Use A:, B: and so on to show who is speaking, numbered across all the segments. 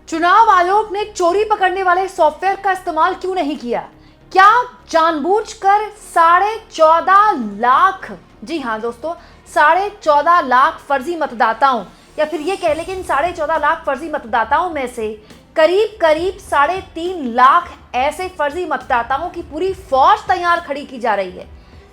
A: चुनाव आयोग ने चोरी पकड़ने वाले सॉफ्टवेयर का इस्तेमाल क्यों नहीं किया? क्या जानबूझकर 14.5 लाख, जी हाँ दोस्तों, 14.5 लाख फर्जी मतदाताओं, या फिर ये कह लें कि इन 14.5 लाख फर्जी मतदाताओं में से करीब करीब 3.5 लाख ऐसे फर्जी मतदाताओं की पूरी फौज तैयार खड़ी की जा रही है,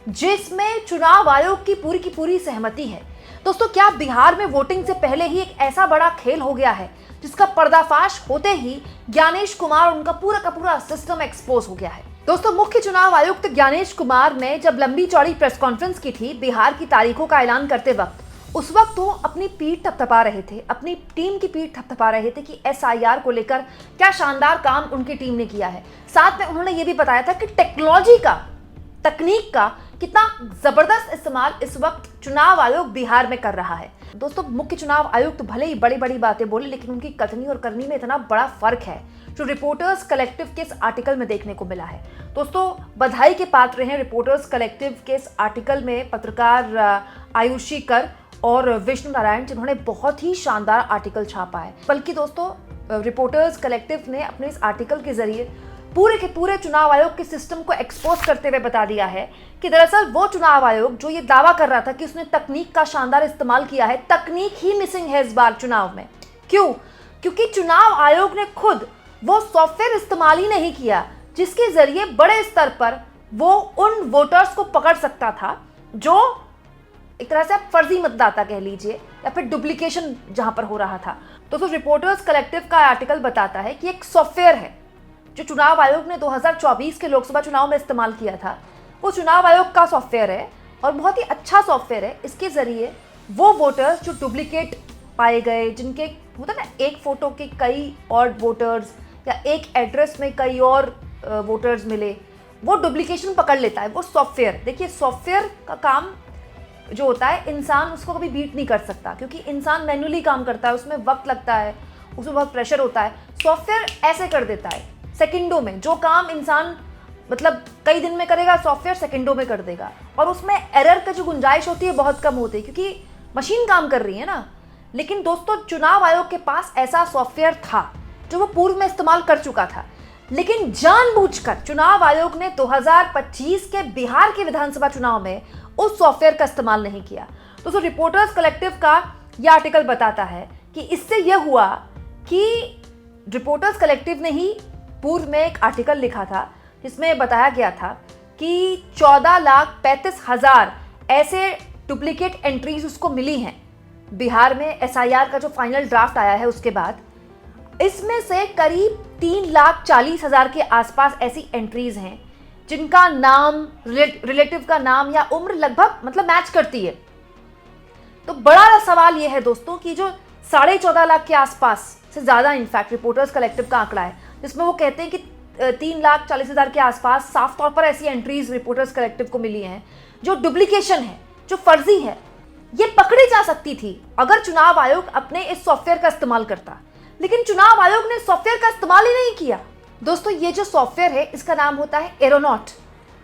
A: जिसमें चुनाव आयोग की पूरी सहमति है। दोस्तों, क्या बिहार में वोटिंग से पहले ही एक ऐसा बड़ा खेल हो गया है जिसका पर्दाफाश होते ही ज्ञानेश कुमार, उनका पूरा का पूरा सिस्टम एक्सपोज हो गया है। दोस्तों, मुख्य चुनाव आयुक्त ज्ञानेश कुमार ने जब लंबी चौड़ी प्रेस कॉन्फ्रेंस की थी बिहार की तारीखों का ऐलान करते वक्त, उस वक्त वो अपनी पीठ थपथपा रहे थे, अपनी टीम की पीठ थपथपा रहे थे कि एसआईआर को लेकर क्या शानदार काम उनकी टीम ने किया है। साथ में उन्होंने ये भी बताया था कि तकनीक का कितना जबरदस्त इस्तेमाल इस वक्त चुनाव आयोग बिहार में कर रहा है। दोस्तों, मुख्य चुनाव आयुक्त भले ही बड़ी बड़ी बातें बोले, लेकिन उनकी कथनी और करनी में इतना बड़ा फर्क है जो रिपोर्टर्स कलेक्टिव के इस आर्टिकल में देखने को मिला है। दोस्तों, बधाई के पात्र हैं रिपोर्टर्स कलेक्टिव के इस आर्टिकल में पत्रकार आयुषी कर और विष्णु नारायण, जिन्होंने बहुत ही शानदार आर्टिकल छापा है। बल्कि दोस्तों, रिपोर्टर्स कलेक्टिव ने अपने इस आर्टिकल के जरिए पूरे के पूरे चुनाव आयोग के सिस्टम को एक्सपोज करते हुए बता दिया है कि दरअसल वो चुनाव आयोग जो ये दावा कर रहा था कि उसने तकनीक का शानदार इस्तेमाल किया है, तकनीक ही मिसिंग है इस बार चुनाव में। क्यों? क्योंकि चुनाव आयोग ने खुद वो सॉफ्टवेयर इस्तेमाल ही नहीं किया जिसके जरिए बड़े स्तर पर वो उन वोटर्स को पकड़ सकता था जो एक तरह से आप फर्जी मतदाता कह लीजिए, या फिर डुप्लीकेशन जहां पर हो रहा था। तो रिपोर्टर्स कलेक्टिव का आर्टिकल बताता है कि एक सॉफ्टवेयर है जो चुनाव आयोग ने 2024 के लोकसभा चुनाव में इस्तेमाल किया था। वो चुनाव आयोग का सॉफ्टवेयर है और बहुत ही अच्छा सॉफ्टवेयर है। इसके जरिए वो वोटर्स जो डुप्लीकेट पाए गए, जिनके होता ना एक फोटो के कई और वोटर्स या एक एड्रेस में कई और वोटर्स मिले, वो डुप्लीकेशन पकड़ लेता है वो सॉफ्टवेयर। देखिए, सॉफ्टवेयर का काम जो होता है, इंसान उसको कभी बीट नहीं कर सकता, क्योंकि इंसान मैन्युअली काम करता है, उसमें वक्त लगता है, उसमें बहुत प्रेशर होता है। सॉफ्टवेयर ऐसे कर देता है सेकंडों में। जो काम इंसान मतलब कई दिन में करेगा, सॉफ्टवेयर सेकंडों में कर देगा, और उसमें एरर की जो गुंजाइश होती है बहुत कम होती है, क्योंकि मशीन काम कर रही है ना। लेकिन दोस्तों, चुनाव आयोग के पास ऐसा सॉफ्टवेयर था जो वो पूर्व में इस्तेमाल कर चुका था, लेकिन जानबूझकर चुनाव आयोग ने 2025 के बिहार के विधानसभा चुनाव में उस सॉफ्टवेयर का इस्तेमाल नहीं किया। दोस्तों, रिपोर्टर्स कलेक्टिव का यह आर्टिकल बताता है कि इससे यह हुआ कि रिपोर्टर्स कलेक्टिव ने ही पूर्व में एक आर्टिकल लिखा था जिसमें बताया गया था कि 14,35,000 ऐसे डुप्लीकेट एंट्रीज उसको मिली हैं बिहार में। एसआईआर का जो फाइनल ड्राफ्ट आया है उसके बाद, इसमें से करीब 3,40,000 के आसपास ऐसी एंट्रीज हैं जिनका नाम, रिलेटिव का नाम या उम्र लगभग मतलब मैच करती है। तो बड़ा सवाल यह है दोस्तों कि जो 14.5 लाख के आसपास से ज़्यादा, इनफैक्ट रिपोर्टर्स कलेक्टिव का आंकड़ा है जिसमें वो कहते हैं कि 3,40,000 के आसपास साफ तौर पर ऐसी एंट्रीज रिपोर्टर्स कलेक्टिव को मिली हैं जो डुप्लीकेशन है, जो फर्जी है। ये पकड़ी जा सकती थी अगर चुनाव आयोग अपने इस सॉफ्टवेयर का इस्तेमाल करता, लेकिन चुनाव आयोग ने सॉफ्टवेयर का इस्तेमाल ही नहीं किया। दोस्तों, ये जो सॉफ्टवेयर है इसका नाम होता है एरोनॉट।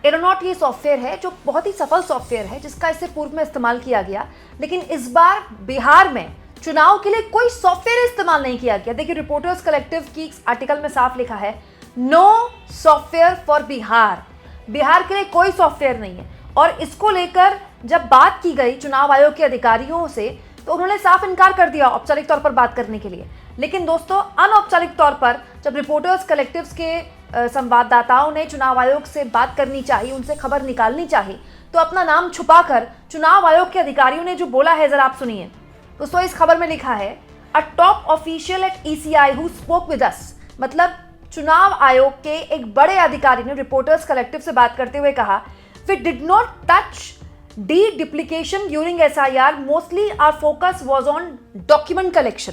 A: एरोनॉट ये सॉफ्टवेयर है जो बहुत ही सफल सॉफ्टवेयर है, जिसका इससे पूर्व में इस्तेमाल किया गया, लेकिन इस बार बिहार में चुनाव के लिए कोई सॉफ्टवेयर इस्तेमाल नहीं किया गया। देखिए, रिपोर्टर्स कलेक्टिव की आर्टिकल में साफ लिखा है, no software for Bihar. Bihar के लिए कोई सॉफ्टवेयर नहीं है। और इसको लेकर जब बात की गई चुनाव आयोग के अधिकारियों से, तो उन्होंने साफ इनकार कर दिया औपचारिक तौर पर बात करने के लिए। लेकिन दोस्तों, अनौपचारिक तौर पर जब रिपोर्टर्स कलेक्टिव्स के संवाददाताओं ने चुनाव आयोग से बात करनी चाहिए, उनसे खबर निकालनी चाहिए, तो अपना नाम छुपाकर चुनाव आयोग के अधिकारियों ने जो बोला है, जरा आप सुनिए। दोस्तों, इस खबर में लिखा है, अ top official eight ECI who spoke with us, मतलब चुनाव आयोग के एक बड़े अधिकारी ने रिपोर्टर्स कलेक्टिव से बात करते हुए कहा, we did not touch duplication during SIR, mostly our focus was on document collection.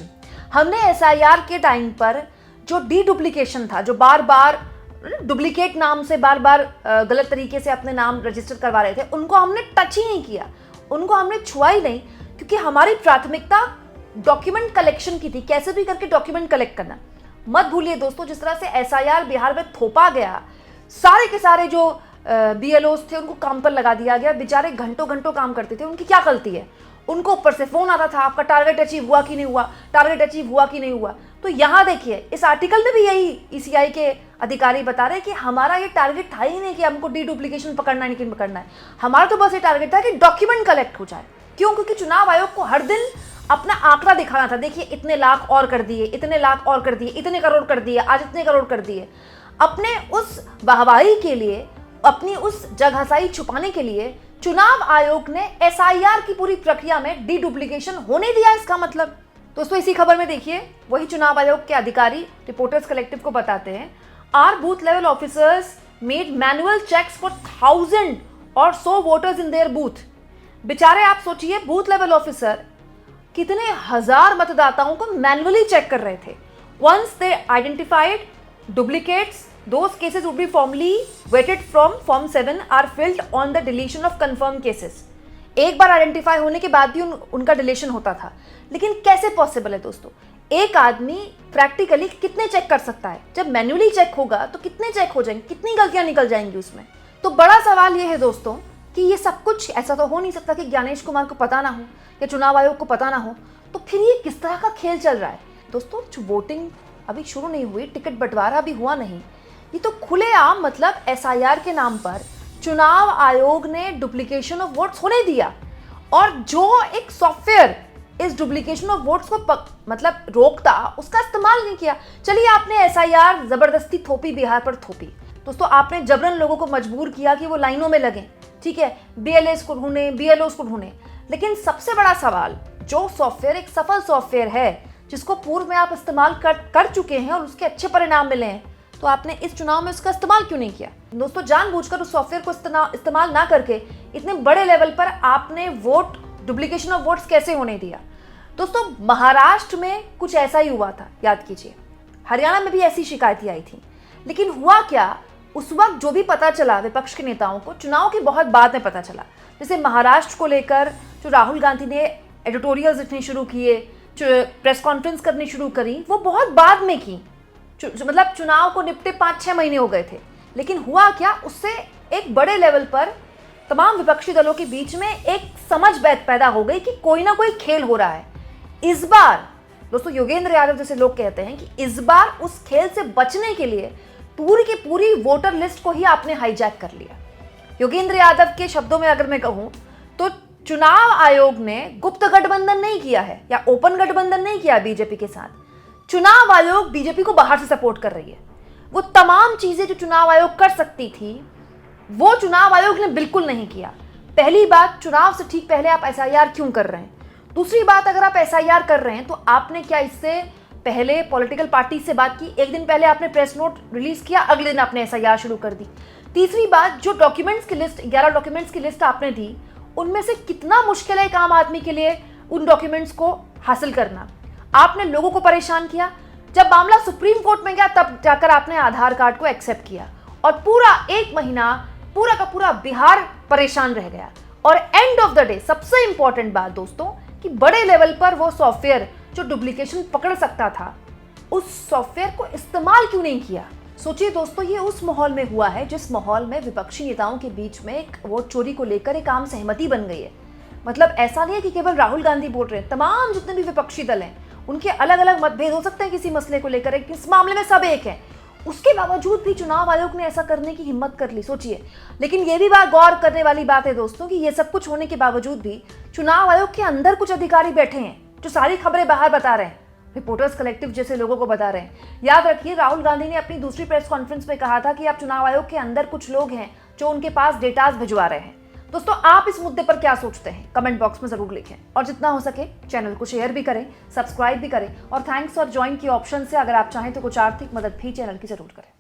A: हमने एसआईआर के टाइम पर जो डुप्लीकेशन था, जो बार बार डुप्लीकेट नाम से बार बार गलत तरीके से अपने नाम रजिस्टर करवा रहे थे, उनको हमने टच ही नहीं किया, उनको हमने छुआ ही नहीं, क्योंकि हमारी प्राथमिकता डॉक्यूमेंट कलेक्शन की थी, कैसे भी करके डॉक्यूमेंट कलेक्ट करना। मत भूलिए दोस्तों, जिस तरह से एसआईआर बिहार में थोपा गया, सारे के सारे जो बीएलओस थे उनको काम पर लगा दिया गया। बेचारे घंटों घंटों काम करते थे, उनकी क्या गलती है? उनको ऊपर से फोन आता था, आपका टारगेट अचीव हुआ कि नहीं हुआ, टारगेट अचीव हुआ कि नहीं हुआ। तो यहाँ देखिए इस आर्टिकल में भी यही ईसीआई के अधिकारी बता रहे हैं कि हमारा ये टारगेट था ही नहीं कि हमको डुप्लीकेशन पकड़ना है नहीं पकड़ना है, हमारा तो बस ये टारगेट था कि डॉक्यूमेंट कलेक्ट हो जाए। क्यों? क्योंकि चुनाव आयोग को हर दिन अपना आंकड़ा दिखाना था, देखिए इतने लाख और कर दिए, इतने लाख और कर दिए, इतने करोड़ कर दिए, आज इतने करोड़ कर दिए। अपने उस वाहवाही के लिए, अपनी उस जगहसाई छुपाने के लिए चुनाव आयोग ने एसआईआर की पूरी प्रक्रिया में डी डुप्लीकेशन होने दिया। इसका मतलब दोस्तों इसी खबर में देखिए वही चुनाव आयोग के अधिकारी रिपोर्टर्स कलेक्टिव को बताते हैं, our booth level officers made manual checks for 1000 और so voters in their booth. बेचारे आप सोचिए बूथ लेवल ऑफिसर कितने हजार मतदाताओं को मैनुअली चेक कर रहे थे। Once they identified duplicates, those cases would be formally weighted from Form 7 are filled on the deletion of confirmed cases। एक बार आइडेंटिफाई होने के बाद भी उनका डिलीशन होता था। लेकिन कैसे पॉसिबल है दोस्तों? एक आदमी प्रैक्टिकली कितने चेक कर सकता है? जब मैन्युअली चेक होगा तो कितने चेक हो जाएंगे, कितनी गलतियां निकल जाएंगी उसमें? तो बड़ा सवाल ये है दोस्तों कि ये सब कुछ ऐसा तो हो नहीं सकता कि ज्ञानेश कुमार को पता ना हो या चुनाव आयोग को पता ना हो। तो फिर ये किस तरह का खेल चल रहा है दोस्तों? वोटिंग अभी शुरू नहीं हुई, टिकट बंटवारा अभी हुआ नहीं, ये तो खुलेआम मतलब एसआईआर के नाम पर चुनाव आयोग ने डुप्लीकेशन ऑफ वोट्स होने दिया। और जो एक सॉफ्टवेयर इस डुप्लीकेशन ऑफ वोट्स को मतलब रोकता, उसका इस्तेमाल नहीं किया। चलिए आपने एसआईआर जबरदस्ती थोपी, बिहार पर थोपी दोस्तों, आपने जबरन लोगों को मजबूर किया कि वो लाइनों में लगें, ठीक है, बीएलएस को ढूंढें, बीएलओस को ढूंढें। लेकिन सबसे बड़ा सवाल, जो सॉफ्टवेयर एक सफल सॉफ्टवेयर है जिसको पूर्व में आप इस्तेमाल कर चुके हैं और उसके अच्छे परिणाम मिले हैं, तो आपने इस चुनाव में उसका इस्तेमाल क्यों नहीं किया? दोस्तों जानबूझकर उस सॉफ्टवेयर को इस्तेमाल ना करके इतने बड़े लेवल पर आपने वोट डुप्लीकेशन ऑफ वोट्स कैसे होने दिया? दोस्तों महाराष्ट्र में कुछ ऐसा ही हुआ था, याद कीजिए, हरियाणा में भी ऐसी शिकायतें आई थी। लेकिन हुआ क्या, उस वक्त जो भी पता चला विपक्ष के नेताओं को चुनाव के बहुत बाद में पता चला। जैसे महाराष्ट्र को लेकर जो राहुल गांधी ने एडिटोरियल्स लिखने शुरू किए, प्रेस कॉन्फ्रेंस करनी शुरू करी, वो बहुत बाद में की, मतलब चुनाव को निपटे 5-6 महीने हो गए थे। लेकिन हुआ क्या, उससे एक बड़े लेवल पर तमाम विपक्षी दलों के बीच में एक समझ पैदा हो गई कि कोई ना कोई खेल हो रहा है। इस बार दोस्तों योगेंद्र यादव जैसे लोग कहते हैं कि इस बार उस खेल से बचने के लिए पूरी की पूरी वोटर लिस्ट को ही आपने हाईजैक कर लिया। योगेंद्र यादव के शब्दों में अगर मैं कहूं तो चुनाव आयोग ने गुप्त गठबंधन नहीं किया है या ओपन गठबंधन नहीं किया बीजेपी के साथ। चुनाव आयोग बीजेपी को बाहर से सपोर्ट कर रही है। वो तमाम चीजें जो चुनाव आयोग कर सकती थी वो चुनाव आयोग ने बिल्कुल नहीं किया। पहली बात, चुनाव से ठीक पहले आप एसआईआर क्यों कर रहे हैं? दूसरी बात, अगर आप एसआईआर कर रहे हैं तो आपने क्या इससे पहले पॉलिटिकल पार्टी से बात की? एक दिन पहले आपने प्रेस नोट रिलीज किया, अगले दिन आपने एसआईआर शुरू कर दी। तीसरी बात, जो डॉक्यूमेंट्स की लिस्ट 11 डॉक्यूमेंट्स की लिस्ट आपने दी, उनमें से कितना मुश्किल है एक आम आदमी के लिए उन डॉक्यूमेंट्स को हासिल करना। आपने लोगों को परेशान किया। जब मामला सुप्रीम कोर्ट में गया तब जाकर आपने आधार कार्ड को एक्सेप्ट किया और पूरा एक महीना पूरा का पूरा बिहार परेशान रह गया। और एंड ऑफ द डे सबसे इंपॉर्टेंट बात दोस्तों कि बड़े लेवल पर वो सॉफ्टवेयर जो डुप्लीकेशन पकड़ सकता था, उस सॉफ्टवेयर को इस्तेमाल क्यों नहीं किया? सोचिए दोस्तों, ये उस माहौल में हुआ है जिस माहौल में विपक्षी नेताओं के बीच में एक वोट चोरी को लेकर एक आम सहमति बन गई है। मतलब ऐसा नहीं है कि केवल राहुल गांधी बोल रहे हैं, तमाम जितने भी विपक्षी दल हैं उनके अलग अलग मतभेद हो सकते हैं किसी मसले को लेकर, इस मामले में सब एक है। उसके बावजूद भी चुनाव आयोग ने ऐसा करने की हिम्मत कर ली, सोचिए। लेकिन ये भी बात गौर करने वाली बात है दोस्तों कि ये सब कुछ होने के बावजूद भी चुनाव आयोग के अंदर कुछ अधिकारी बैठे हैं जो सारी खबरें बाहर बता रहे हैं, रिपोर्टर्स कलेक्टिव जैसे लोगों को बता रहे हैं। याद रखिए, राहुल गांधी ने अपनी दूसरी प्रेस कॉन्फ्रेंस में कहा था कि अब चुनाव आयोग के अंदर कुछ लोग हैं जो उनके पास डेटाज भिजवा रहे हैं। दोस्तों आप इस मुद्दे पर क्या सोचते हैं? कमेंट बॉक्स में जरूर लिखें और जितना हो सके चैनल को शेयर भी करें, सब्सक्राइब भी करें और थैंक्स और ज्वाइन की ऑप्शन से अगर आप चाहें तो कुछ आर्थिक मदद भी चैनल की जरूर करें।